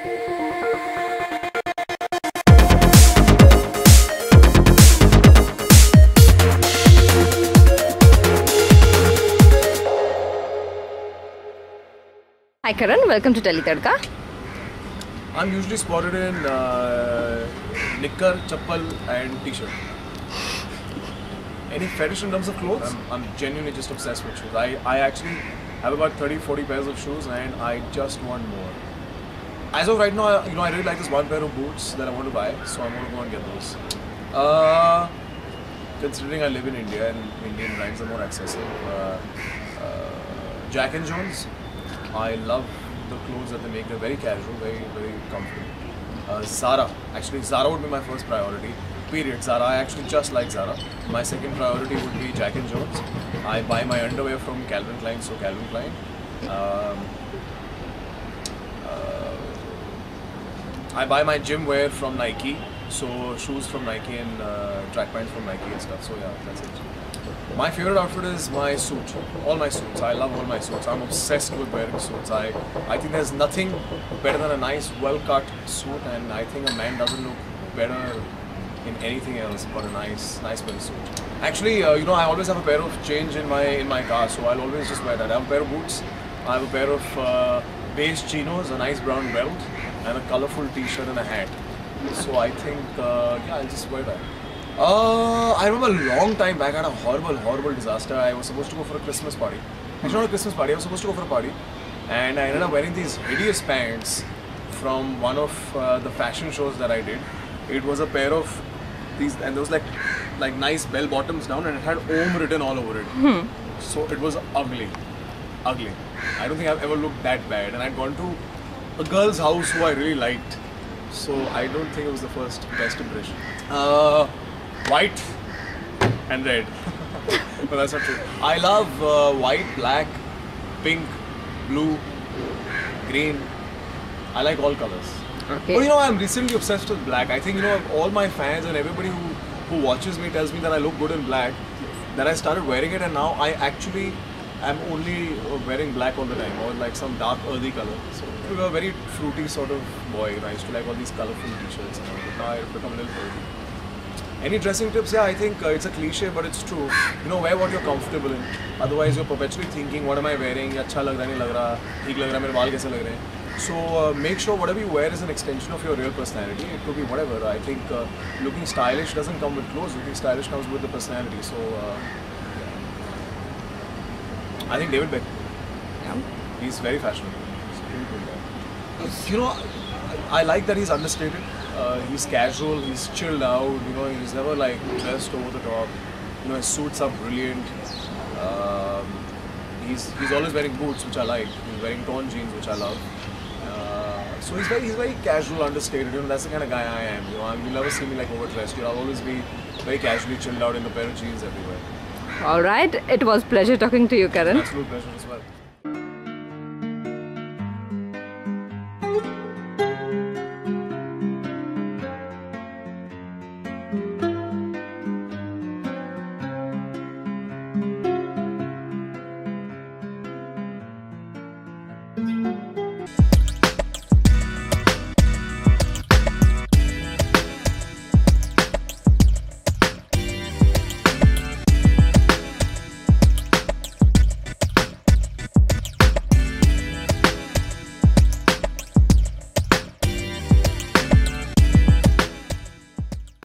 Hi Karan, welcome to Delhi Tadka. I'm usually spotted in knicker, chappal and t-shirt. Any fetish in terms of clothes? I'm genuinely just obsessed with shoes. I actually have about 30-40 pairs of shoes and I just want more. As of right now, I really like this one pair of boots that I want to buy, so I'm going to go and get those. Considering I live in India and Indian brands are more accessible, Jack and Jones. I love the clothes that they make. They're very casual, very comfortable. Zara. Actually, Zara would be my first priority. Period. Zara. I actually just like Zara. My second priority would be Jack and Jones. I buy my underwear from Calvin Klein, so Calvin Klein. I buy my gym wear from Nike, so shoes from Nike and track pants from Nike and stuff. So yeah, that's it. My favorite outfit is my suit. All my suits. I love all my suits. I'm obsessed with wearing suits. I think there's nothing better than a nice, well-cut suit, and I think a man doesn't look better in anything else but a nice pair of suit. Actually, I always have a pair of change in my car, so I'll always just wear that. I have a pair of boots. I have a pair of beige chinos, a nice brown belt, and a colorful T-shirt and a hat. So I think, yeah, I'll just wear that. I remember a long time back I had a horrible disaster. I was supposed to go for a Christmas party. It's not a Christmas party, I was supposed to go for a party. And I ended up wearing these hideous pants from one of the fashion shows that I did. It was a pair of these, and there was like nice bell bottoms down, and it had Om written all over it. So it was ugly. I don't think I've ever looked that bad. And I'd gone to a girl's house who I really liked. So I don't think it was the best impression. White and red. But that's not true. I love white, black, pink, blue, green. I like all colors. Okay. But I'm recently obsessed with black. I think all my fans and everybody who watches me tells me that I look good in black. Then I started wearing it, and now I actually am only wearing black all the time, or like some dark earthy color. So I'm a very fruity sort of boy. I used to like all these colorful t-shirts and all, but now I've become a little earthy. Any dressing tips? Yeah, I think it's a cliche, but it's true. Wear what you're comfortable in. Otherwise, you're perpetually thinking, what am I wearing? अच्छा लग रहा नहीं लग रहा? ठीक लग रहा है? मेरे बाल कैसे लग रहे हैं? So make sure whatever you wear is an extension of your real personality. It could be whatever. I think looking stylish doesn't come with clothes. Looking stylish comes with the personality. So I think David Beckham. Yeah. He's very fashionable. He's a really good guy. I like that he's understated. He's casual, he's chilled out, he's never like dressed over the top. His suits are brilliant. He's always wearing boots, which I like. He's wearing torn jeans, which I love. So he's very casual, understated. That's the kind of guy I am. You'll never see me like overdressed. I'll always be very casually chilled out in a pair of jeans everywhere. All right, it was pleasure talking to you, Karan. Absolute pleasure as well.